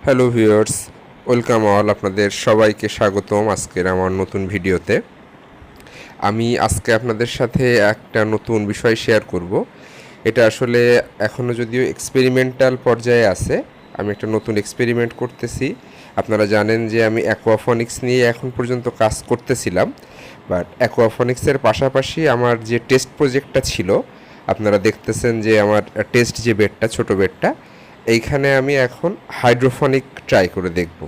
Hello viewers, welcome all. আপনাদের সবাইকে স্বাগতম আজকের আমার নতুন ভিডিওতে। আমি আজকে আপনাদের সাথে একটা নতুন বিষয় শেয়ার করব। এটা আসলে এখনও যদিও এক্সপেরিমেন্টাল পর্যায়ে আছে। আমি একটা নতুন এক্সপেরিমেন্ট করতেছি। আপনারা জানেন যে আমি অ্যাকোয়াফনিক্স নিয়ে এখন পর্যন্ত কাজ করতেছিলাম, বাট অ্যাকোয়াফনিক্সের পাশাপাশি আমার যে টেস্ট প্রজেক্টটা ছিল, আপনারা দেখতেছেন যে আমার টেস্ট যে বেডটা, ছোট বেডটা, এইখানে আমি এখন হাইড্রোফনিক ট্রাই করে দেখব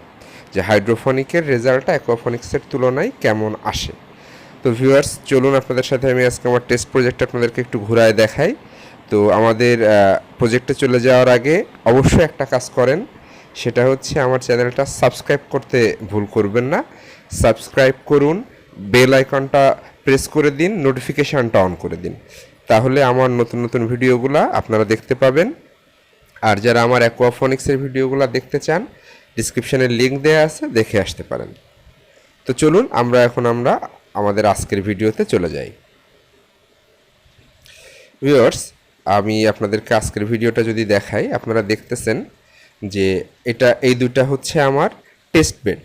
যে হাইড্রোফনিকের রেজাল্টটা অ্যাকোয়াফনিক্সের তুলনায় কেমন আসে। তো ভিউয়ার্স, চলুন আপনাদের সাথে আমি আজকে আমার টেস্ট প্রজেক্ট আপনাদেরকে একটু ঘুরায় দেখাই। তো আমাদের প্রজেক্টে চলে যাওয়ার আগে অবশ্যই একটা কাজ করেন, সেটা হচ্ছে আমার চ্যানেলটা সাবস্ক্রাইব করতে ভুল করবেন না। সাবস্ক্রাইব করুন, বেল আইকনটা প্রেস করে দিন, নোটিফিকেশানটা অন করে দিন, তাহলে আমার নতুন নতুন ভিডিওগুলো আপনারা দেখতে পাবেন। আর যারা আমার অ্যাকোয়াফনিক্সের ভিডিওগুলো দেখতে চান, ডিসক্রিপশানে লিঙ্ক দেওয়া আছে, দেখে আসতে পারেন। তো চলুন আমরা আমাদের আজকের ভিডিওতে চলে যাই। ভিউয়ার্স, আমি আপনাদেরকে আজকের ভিডিওটা যদি দেখাই, আপনারা দেখতেছেন যে এই দুইটা হচ্ছে আমার টেস্ট বেড।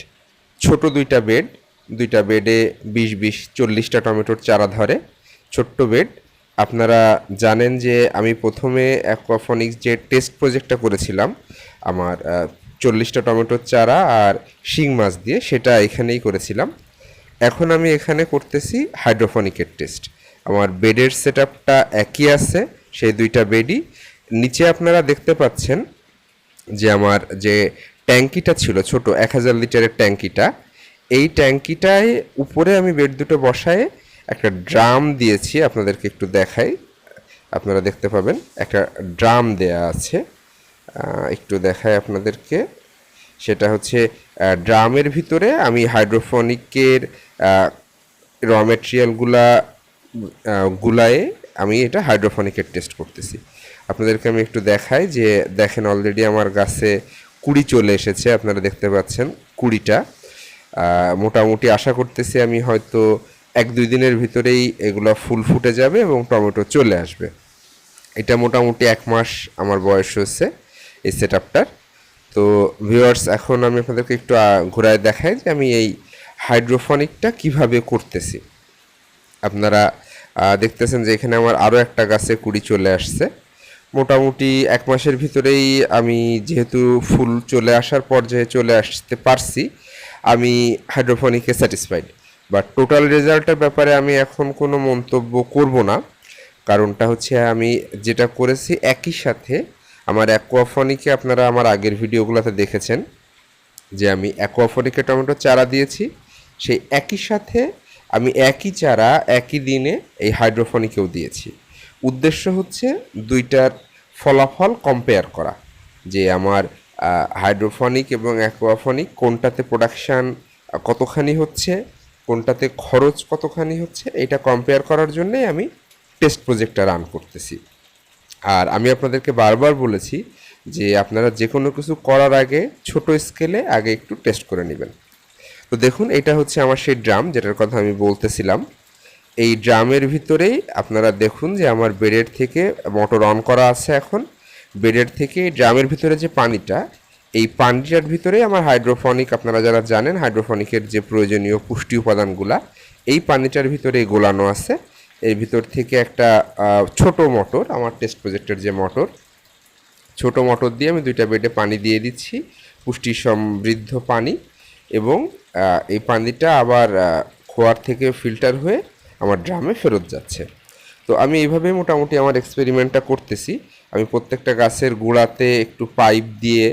ছোট দুইটা বেডে 20-40টা টমেটোর চারা ধরে, ছোট্ট বেড। আপনারা জানেন যে আমি প্রথমে অ্যাকোয়াফনিক্স যে টেস্ট প্রজেক্টটা করেছিলাম আমার 40টা টমেটোর চারা আর শিং মাছ দিয়ে, সেটা এখানেই করেছিলাম। এখন আমি এখানে করতেছি হাইড্রোফনিকের টেস্ট। আমার বেডের সেট আপটা একই আছে, সেই দুইটা বেডই। নিচে আপনারা দেখতে পাচ্ছেন যে আমার যে ট্যাঙ্কিটা ছিল, ছোট 1000 লিটারের ট্যাঙ্কিটা, এই ট্যাঙ্কিটায় উপরে আমি বেড দুটো বসায় একটা ড্রাম দিয়েছি। আপনাদেরকে একটু দেখাই, আপনারা দেখতে পাবেন একটা ড্রাম দেয়া আছে। একটু দেখাই আপনাদেরকে। সেটা হচ্ছে ড্রামের ভিতরে আমি হাইড্রোফনিকের র মেটেরিয়ালগুলা গুলায়ে আমি এটা হাইড্রোফনিকের টেস্ট করতেছি। আপনাদেরকে আমি একটু দেখাই যে দেখেন, অলরেডি আমার গাছে কুড়ি চলে এসেছে। আপনারা দেখতে পাচ্ছেন কুড়িটা। মোটামুটি আশা করতেছি আমি হয়তো 1-2 দিনের ভিতরেই এগুলো ফুল ফুটে যাবে এবং টমেটো চলে আসবে। এটা মোটামুটি 1 মাস আমার বয়স হয়েছে এই সেট আপটার। তো ভিউয়ার্স, এখন আমি আপনাদেরকে একটু ঘোরায় দেখাই যে আমি এই হাইড্রোফনিকটা কিভাবে করতেছি। আপনারা দেখতেছেন যে এখানে আমার আরও একটা গাছে কুড়ি চলে আসছে। মোটামুটি 1 মাসের ভিতরেই আমি যেহেতু ফুল চলে আসার পর্যায়ে চলে আসতে পারছি, আমি হাইড্রোফনিকে স্যাটিসফাইড। বাট টোটাল রেজাল্টের ব্যাপারে আমি এখন কোনো মন্তব্য করব না। কারণটা হচ্ছে আমি যেটা করেছি একই সাথে আমার অ্যাকোয়াফনিকে, আপনারা আমার আগের ভিডিওগুলোতে দেখেছেন যে আমি অ্যাকোয়াফনিকে টমেটো চারা দিয়েছি, সেই একই সাথে আমি একই চারা একই দিনে এই হাইড্রোফনিকেও দিয়েছি। উদ্দেশ্য হচ্ছে দুইটার ফলাফল কম্পেয়ার করা, যে আমার হাইড্রোফনিক এবং অ্যাকোয়াফনিক কোনটাতে প্রোডাকশান কতখানি হচ্ছে, কোনটাতে খরচ কতখানি হচ্ছে, এটা কম্পেয়ার করার জন্যই আমি টেস্ট প্রজেক্টটা রান করতেছি। আর আমি আপনাদেরকে বারবার বলেছি যে আপনারা যে কোনো কিছু করার আগে ছোট স্কেলে আগে একটু টেস্ট করে নেবেন। তো দেখুন, এটা হচ্ছে আমার সেই ড্রাম যেটার কথা আমি বলতেছিলাম। এই ড্রামের ভিতরেই আপনারা দেখুন যে আমার বেডের থেকে মোটর অন করা আছে। এখন বেডের থেকে ড্রামের ভিতরে যে পানিটা, এই পানিটার ভিতরেই আমার হাইড্রোফনিক, আপনারা যারা জানেন হাইড্রোফনিকের যে প্রয়োজনীয় পুষ্টি উপাদানগুলা, এই পানিটার ভিতরেই গোলানো আছে। এর ভিতর থেকে একটা ছোট মোটর, আমার টেস্ট প্রজেক্টের যে মোটর, ছোট মোটর দিয়ে আমি দুইটা বেডে পানি দিয়ে দিচ্ছি, পুষ্টি সমৃদ্ধ পানি। এবং এই পানিটা আবার খোয়ার থেকে ফিল্টার হয়ে আমার ড্রামে ফেরত যাচ্ছে। তো আমি এইভাবেই মোটামুটি আমার এক্সপেরিমেন্টটা করতেছি। আমি প্রত্যেকটা গাছের গোড়াতে একটু পাইপ দিয়ে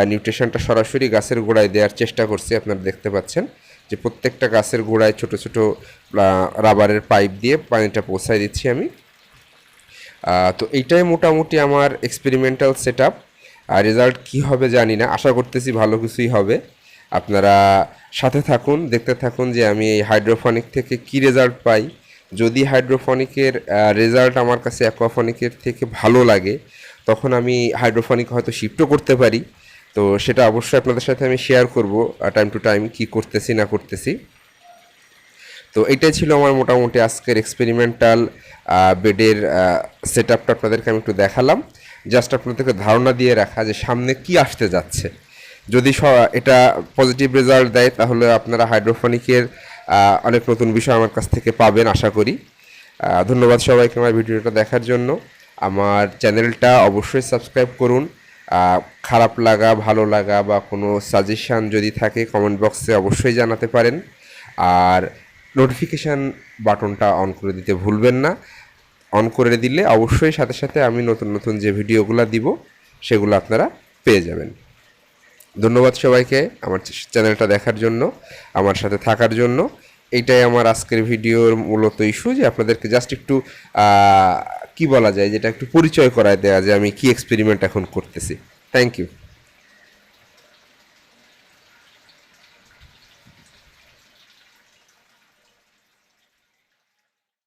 নিউট্রিশনটা সরাসরি গাছের গোড়ায় দেওয়ার চেষ্টা করছি। আপনারা দেখতে পাচ্ছেন যে প্রত্যেকটা গাছের গোড়ায় ছোট ছোট রাবারের পাইপ দিয়ে পানিটা পৌঁছায় দিচ্ছি আমি। তো এইটাই মোটামুটি আমার এক্সপেরিমেন্টাল সেট আপ। রেজাল্ট কী হবে জানি না, আশা করতেছি ভালো কিছুই হবে। আপনারা সাথে থাকুন, দেখতে থাকুন যে আমি এই হাইড্রোফনিক থেকে কী রেজাল্ট পাই। যদি হাইড্রোফনিকের রেজাল্ট আমার কাছে অ্যাকোয়াফনিকের থেকে ভালো লাগে, তখন আমি হাইড্রোফনিক হয়তো শিফটও করতে পারি। তো সেটা অবশ্যই আপনাদের সাথে আমি শেয়ার করব টাইম টু টাইম কী করতেছি না করতেছি। তো এটাই ছিল আমার মোটামুটি আজকের এক্সপেরিমেন্টাল বেডের সেট আপটা আপনাদেরকে আমি একটু দেখালাম, জাস্ট আপনাদেরকে ধারণা দিয়ে রাখা যে সামনে কি আসতে যাচ্ছে। যদি এটা পজিটিভ রেজাল্ট দেয় তাহলে আপনারা হাইড্রোফনিকের অনেক নতুন বিষয় আমার কাছ থেকে পাবেন আশা করি। ধন্যবাদ সবাইকে আমার ভিডিওটা দেখার জন্য। আমার চ্যানেলটা অবশ্যই সাবস্ক্রাইব করুন। খারাপ লাগা, ভালো লাগা বা কোনো সাজেশান যদি থাকে কমেন্ট বক্সে অবশ্যই জানাতে পারেন। আর নোটিফিকেশান বাটনটা অন করে দিতে ভুলবেন না। অন করে দিলে অবশ্যই সাথে সাথে আমি নতুন নতুন যে ভিডিওগুলো দিব সেগুলো আপনারা পেয়ে যাবেন। ধন্যবাদ সবাইকে আমার চ্যানেলটা দেখার জন্য, আমার সাথে থাকার জন্য। এইটাই আমার আজকের ভিডিওর মূলত ইস্যু, যে আপনাদেরকে জাস্ট একটু কি বলা যায়, যেটা একটু পরিচয় করায় দেওয়া যে আমি কি এক্সপেরিমেন্ট এখন করতেছি। Thank you.